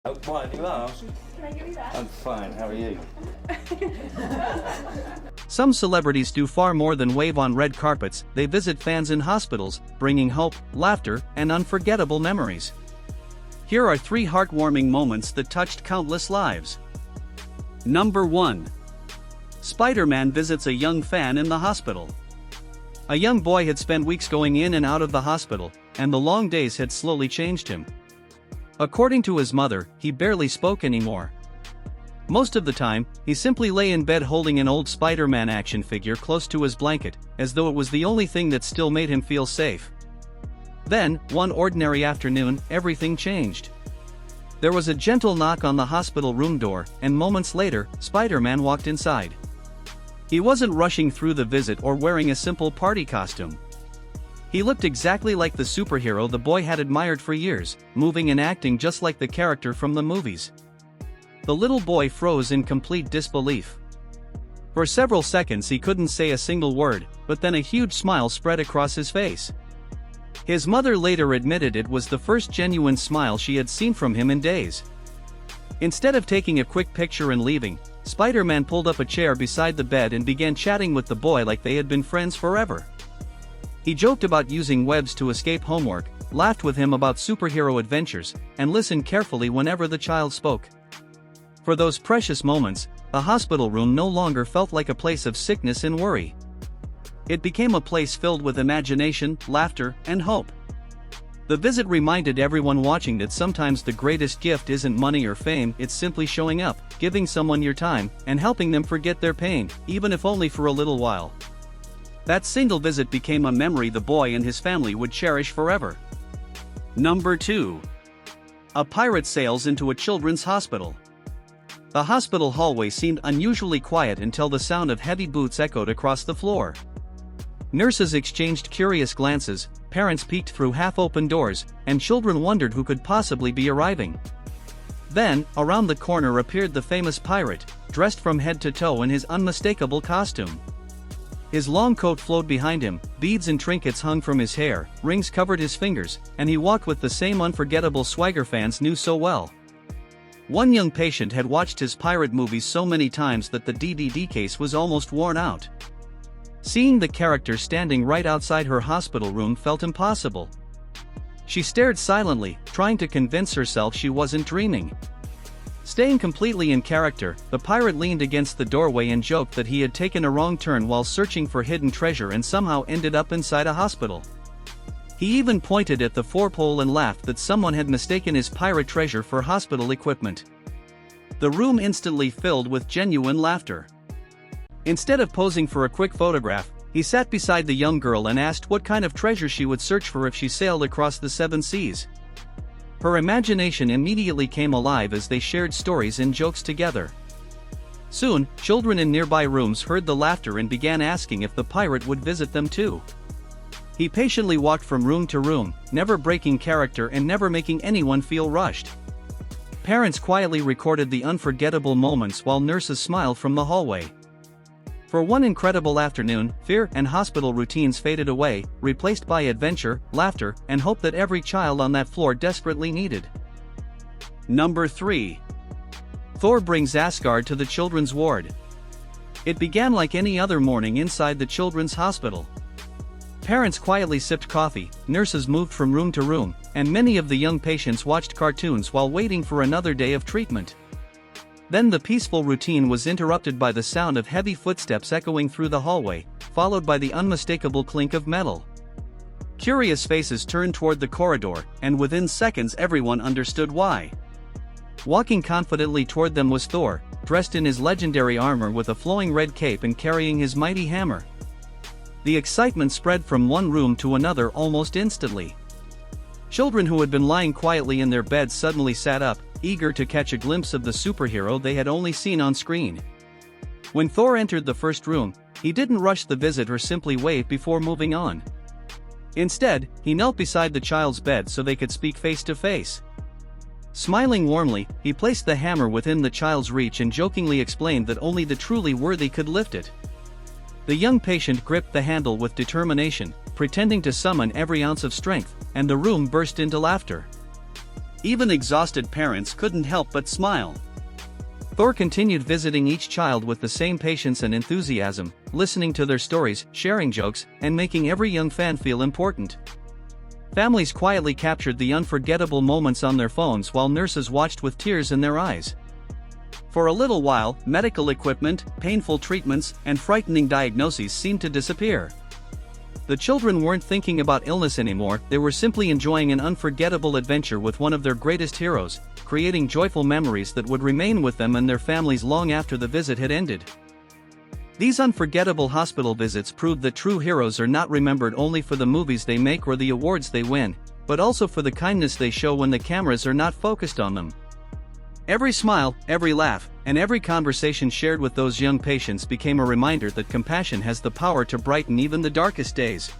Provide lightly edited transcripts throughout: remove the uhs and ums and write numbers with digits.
Oh, why do you ask? Can I give you that? I'm fine, how are you? Some celebrities do far more than wave on red carpets. They visit fans in hospitals, bringing hope, laughter, and unforgettable memories. Here are 3 heartwarming moments that touched countless lives. Number 1. Spider-Man visits a young fan in the hospital. A young boy had spent weeks going in and out of the hospital, and the long days had slowly changed him. According to his mother, he barely spoke anymore. Most of the time, he simply lay in bed holding an old Spider-Man action figure close to his blanket, as though it was the only thing that still made him feel safe. Then, one ordinary afternoon, everything changed. There was a gentle knock on the hospital room door, and moments later, Spider-Man walked inside. He wasn't rushing through the visit or wearing a simple party costume. He looked exactly like the superhero the boy had admired for years, moving and acting just like the character from the movies. The little boy froze in complete disbelief. For several seconds he couldn't say a single word, but then a huge smile spread across his face. His mother later admitted it was the first genuine smile she had seen from him in days. Instead of taking a quick picture and leaving, Spider-Man pulled up a chair beside the bed and began chatting with the boy like they had been friends forever. He joked about using webs to escape homework, laughed with him about superhero adventures, and listened carefully whenever the child spoke. For those precious moments, a hospital room no longer felt like a place of sickness and worry. It became a place filled with imagination, laughter, and hope. The visit reminded everyone watching that sometimes the greatest gift isn't money or fame, it's simply showing up, giving someone your time, and helping them forget their pain, even if only for a little while. That single visit became a memory the boy and his family would cherish forever. Number 2. A pirate sails into a children's hospital. The hospital hallway seemed unusually quiet until the sound of heavy boots echoed across the floor. Nurses exchanged curious glances, parents peeked through half-open doors, and children wondered who could possibly be arriving. Then, around the corner appeared the famous pirate, dressed from head to toe in his unmistakable costume. His long coat flowed behind him, beads and trinkets hung from his hair, rings covered his fingers, and he walked with the same unforgettable swagger fans knew so well. One young patient had watched his pirate movies so many times that the DVD case was almost worn out. Seeing the character standing right outside her hospital room felt impossible. She stared silently, trying to convince herself she wasn't dreaming. Staying completely in character, the pirate leaned against the doorway and joked that he had taken a wrong turn while searching for hidden treasure and somehow ended up inside a hospital. He even pointed at the four-pole and laughed that someone had mistaken his pirate treasure for hospital equipment. The room instantly filled with genuine laughter. Instead of posing for a quick photograph, he sat beside the young girl and asked what kind of treasure she would search for if she sailed across the 7 seas. Her imagination immediately came alive as they shared stories and jokes together. Soon, children in nearby rooms heard the laughter and began asking if the pirate would visit them too. He patiently walked from room to room, never breaking character and never making anyone feel rushed. Parents quietly recorded the unforgettable moments while nurses smiled from the hallway. For one incredible afternoon, fear and hospital routines faded away, replaced by adventure, laughter, and hope that every child on that floor desperately needed. Number 3. Thor brings Asgard to the children's ward. It began like any other morning inside the children's hospital. Parents quietly sipped coffee, nurses moved from room to room, and many of the young patients watched cartoons while waiting for another day of treatment. Then the peaceful routine was interrupted by the sound of heavy footsteps echoing through the hallway, followed by the unmistakable clink of metal. Curious faces turned toward the corridor, and within seconds everyone understood why. Walking confidently toward them was Thor, dressed in his legendary armor with a flowing red cape and carrying his mighty hammer. The excitement spread from one room to another almost instantly. Children who had been lying quietly in their beds suddenly sat up, eager to catch a glimpse of the superhero they had only seen on screen. When Thor entered the first room, he didn't rush the visit or simply wave before moving on. Instead, he knelt beside the child's bed so they could speak face to face. Smiling warmly, he placed the hammer within the child's reach and jokingly explained that only the truly worthy could lift it. The young patient gripped the handle with determination, pretending to summon every ounce of strength, and the room burst into laughter. Even exhausted parents couldn't help but smile. Thor continued visiting each child with the same patience and enthusiasm, listening to their stories, sharing jokes, and making every young fan feel important. Families quietly captured the unforgettable moments on their phones while nurses watched with tears in their eyes. For a little while, medical equipment, painful treatments, and frightening diagnoses seemed to disappear. The children weren't thinking about illness anymore, they were simply enjoying an unforgettable adventure with one of their greatest heroes, creating joyful memories that would remain with them and their families long after the visit had ended. These unforgettable hospital visits proved that true heroes are not remembered only for the movies they make or the awards they win, but also for the kindness they show when the cameras are not focused on them. Every smile, every laugh, and every conversation shared with those young patients became a reminder that compassion has the power to brighten even the darkest days.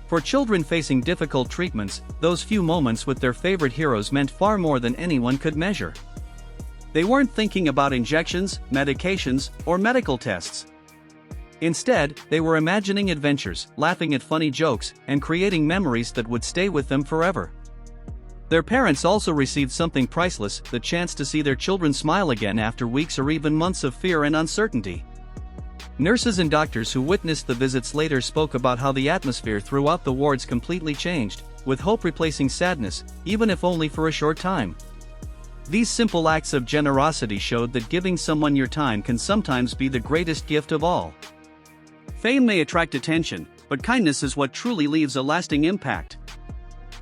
For children facing difficult treatments, those few moments with their favorite heroes meant far more than anyone could measure. They weren't thinking about injections, medications, or medical tests. Instead, they were imagining adventures, laughing at funny jokes, and creating memories that would stay with them forever. Their parents also received something priceless, the chance to see their children smile again after weeks or even months of fear and uncertainty. Nurses and doctors who witnessed the visits later spoke about how the atmosphere throughout the wards completely changed, with hope replacing sadness, even if only for a short time. These simple acts of generosity showed that giving someone your time can sometimes be the greatest gift of all. Fame may attract attention, but kindness is what truly leaves a lasting impact.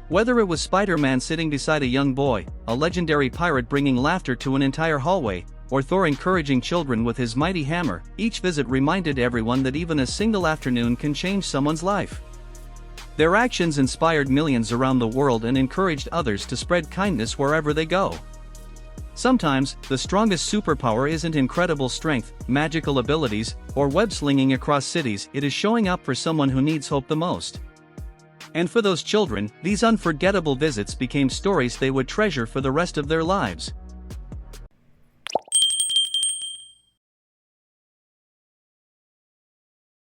Whether it was Spider-Man sitting beside a young boy, a legendary pirate bringing laughter to an entire hallway, or Thor encouraging children with his mighty hammer, each visit reminded everyone that even a single afternoon can change someone's life. Their actions inspired millions around the world and encouraged others to spread kindness wherever they go. Sometimes, the strongest superpower isn't incredible strength, magical abilities, or web-slinging across cities, it is showing up for someone who needs hope the most. And for those children, these unforgettable visits became stories they would treasure for the rest of their lives.